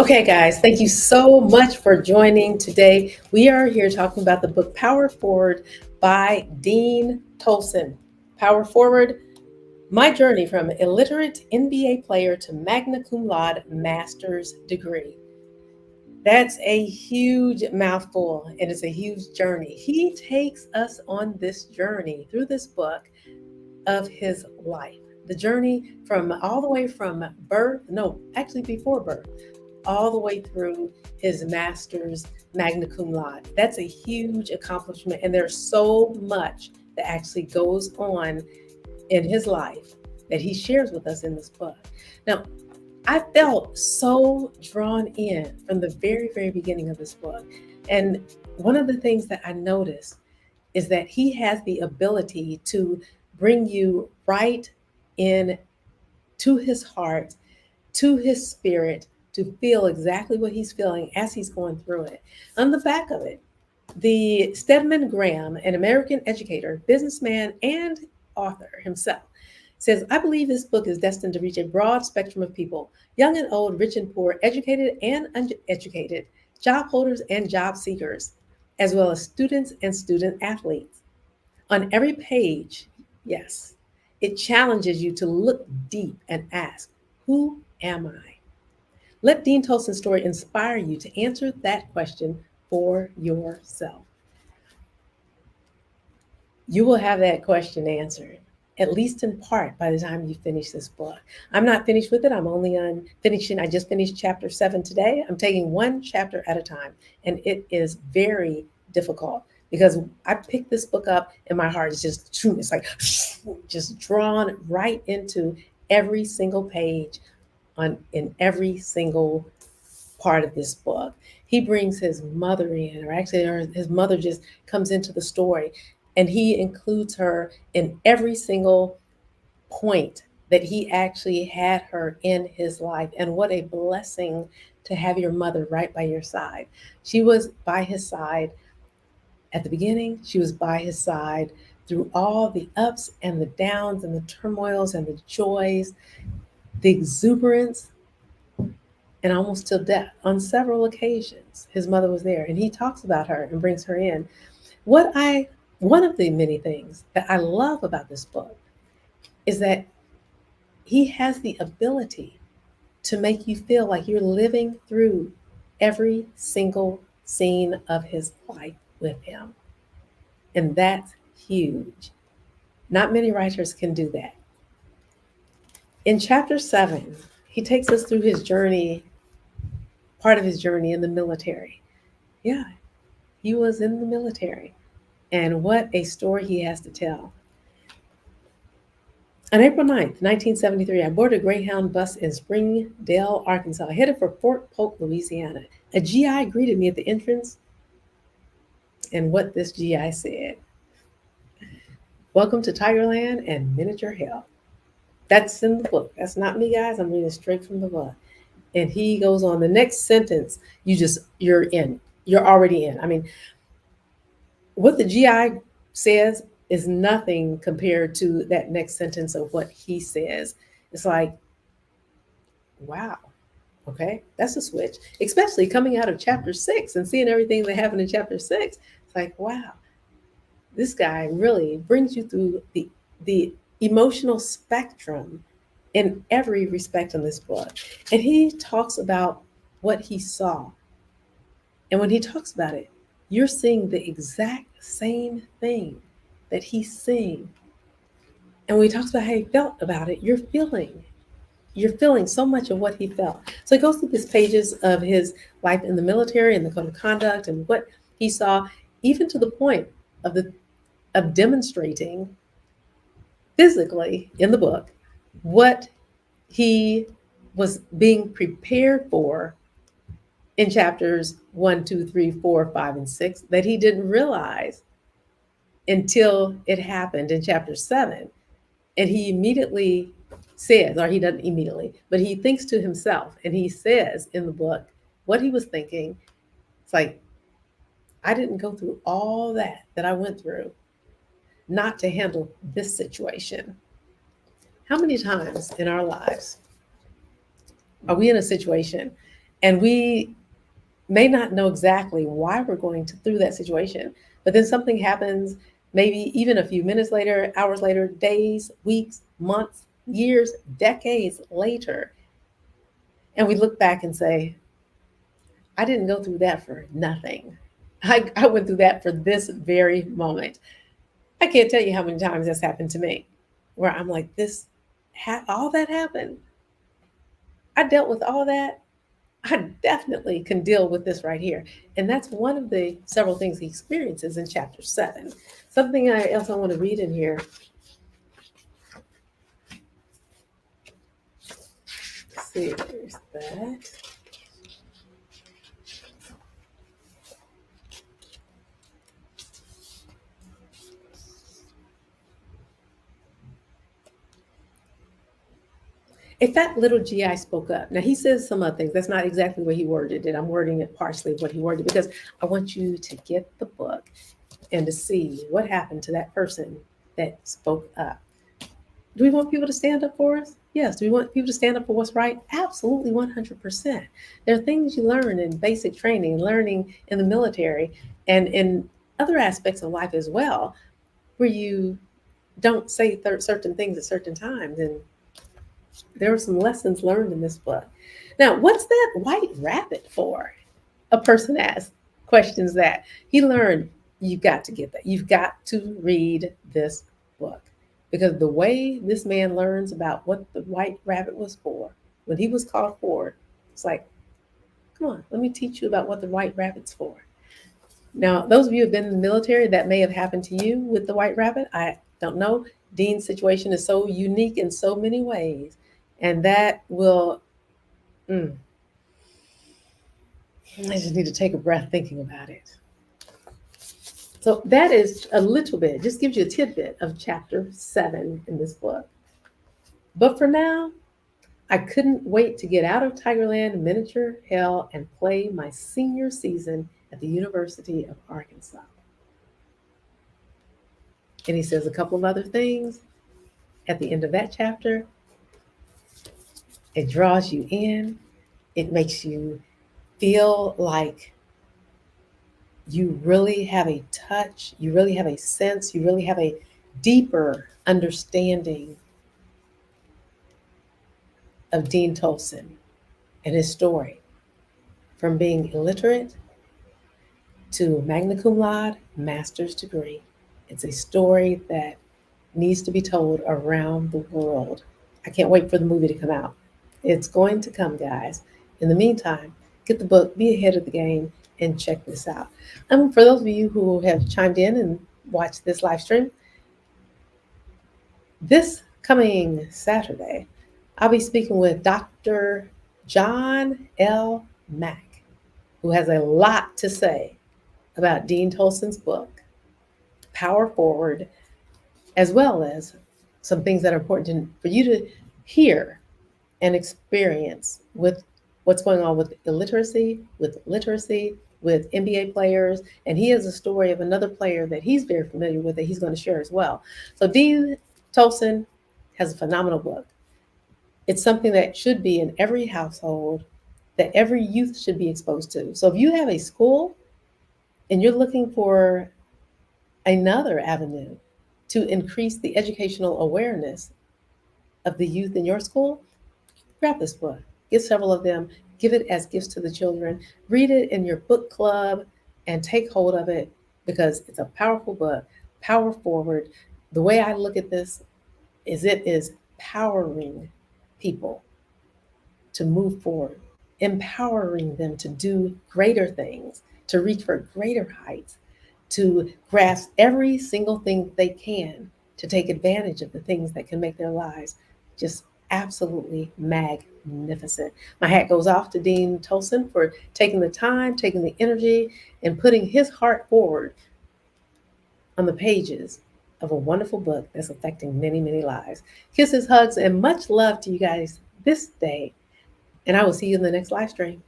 Okay, guys, thank you so much for joining today. We are here talking about the book Power Forward by Dean Tolson. Power Forward, my journey from illiterate NBA player to Magna Cum Laude master's degree. That's a huge mouthful and it's a huge journey. He takes us on this journey through this book of his life. The journey from all the way from birth, no, actually before birth, all the way through his master's magna cum laude. That's a huge accomplishment. And there's so much that actually goes on in his life that he shares with us in this book. Now, I felt so drawn in from the very, very beginning of this book. And one of the things that I noticed is that he has the ability to bring you right in to his heart, to his spirit, to feel exactly what he's feeling as he's going through it. On the back of it, the Stedman Graham, an American educator, businessman, and author himself, says, I believe this book is destined to reach a broad spectrum of people, young and old, rich and poor, educated and uneducated, job holders and job seekers, as well as students and student athletes. On every page, yes, it challenges you to look deep and ask, who am I? Let Dean Tolson's story inspire you to answer that question for yourself. You will have that question answered, at least in part, by the time you finish this book. I'm not finished with it. I'm only on finishing. I just finished chapter 7 today. I'm taking one chapter at a time, and it is very difficult because I picked this book up and my heart is just, it's like just drawn right into every single page in every single part of this book. He brings his mother in, or his mother just comes into the story, and he includes her in every single point that he actually had her in his life. And what a blessing to have your mother right by your side. She was by his side at the beginning, she was by his side through all the ups and the downs and the turmoils and the joys, the exuberance, and almost till death. On several occasions, his mother was there, and he talks about her and brings her in. One of the many things that I love about this book is that he has the ability to make you feel like you're living through every single scene of his life with him. And that's huge. Not many writers can do that. In chapter 7, he takes us through his journey, part of his journey in the military. Yeah, he was in the military. And what a story he has to tell. On April 9th, 1973, I boarded a Greyhound bus in Springdale, Arkansas, headed for Fort Polk, Louisiana. A GI greeted me at the entrance, and what this GI said: welcome to Tigerland and miniature hell. That's in the book. That's not me, guys. I'm reading straight from the book. And he goes on, the next sentence, you're in. You're already in. I mean, what the GI says is nothing compared to that next sentence of what he says. It's like, wow, okay, that's a switch. Especially coming out of chapter 6 and seeing everything that happened in chapter 6. It's like, wow, this guy really brings you through the emotional spectrum in every respect in this book. And he talks about what he saw. And when he talks about it, you're seeing the exact same thing that he's seeing. And when he talks about how he felt about it, you're feeling so much of what he felt. So he goes through these pages of his life in the military and the code of conduct and what he saw, even to the point of demonstrating physically in the book what he was being prepared for in chapters 1, 2, 3, 4, 5, and 6 that he didn't realize until it happened in chapter 7. And he immediately says, or he doesn't immediately, but he thinks to himself and he says in the book what he was thinking. It's like, I didn't go through all that I went through not to handle this situation. How many times in our lives are we in a situation And we may not know exactly why we're going through that situation, but then something happens, maybe even a few minutes later, hours later, days, weeks, months, years, decades later. And we look back and say, I didn't go through that for nothing. I went through that for this very moment. I can't tell you how many times that's happened to me, where I'm like, all that happened. I dealt with all that. I definitely can deal with this right here. And that's one of the several things he experiences in chapter 7. Something else I want to read in here. Let's see, there's that. A fat little GI spoke up. Now he says some other things. That's not exactly what he worded it. I'm wording it partially what he worded because I want you to get the book and to see what happened to that person that spoke up. Do we want people to stand up for us? Yes. Do we want people to stand up for what's right? Absolutely, 100%. There are things you learn in basic training, learning in the military, and in other aspects of life as well, where you don't say certain things at certain times. And there are some lessons learned in this book. Now, what's that white rabbit for? A person asked questions that he learned. You've got to get that. You've got to read this book because the way this man learns about what the white rabbit was for, when he was called forward, it's like, come on, let me teach you about what the white rabbit's for. Now, those of you who have been in the military, that may have happened to you with the white rabbit. I don't know. Dean's situation is so unique in so many ways. And that will, I just need to take a breath thinking about it. So that is a little bit, just gives you a tidbit of chapter 7 in this book. But for now, I couldn't wait to get out of Tigerland miniature hell and play my senior season at the University of Arkansas. And he says a couple of other things at the end of that chapter. It draws you in. It makes you feel like you really have a touch, you really have a sense, you really have a deeper understanding of Dean Tolson and his story from being illiterate to Magna cum laude, master's degree. It's a story that needs to be told around the world. I can't wait for the movie to come out. It's going to come, guys. In the meantime, get the book, be ahead of the game, and check this out. For those of you who have chimed in and watched this live stream, this coming Saturday, I'll be speaking with Dr. John L. Mack, who has a lot to say about Dean Tolson's book, Power Forward, as well as some things that are important for you to hear and experience with what's going on with illiteracy, with literacy, with NBA players. And he has a story of another player that he's very familiar with that he's going to share as well. So Dean Tolson has a phenomenal book. It's something that should be in every household, that every youth should be exposed to. So if you have a school and you're looking for another avenue to increase the educational awareness of the youth in your school, grab this book. Get several of them. Give it as gifts to the children. Read it in your book club and take hold of it because it's a powerful book, Power Forward. The way I look at this is it is powering people to move forward, empowering them to do greater things, to reach for greater heights, to grasp every single thing they can, to take advantage of the things that can make their lives just absolutely magnificent. My hat goes off to Dean Tolson for taking the time, taking the energy, and putting his heart forward on the pages of a wonderful book that's affecting many, many lives. Kisses, hugs, and much love to you guys this day. And I will see you in the next live stream.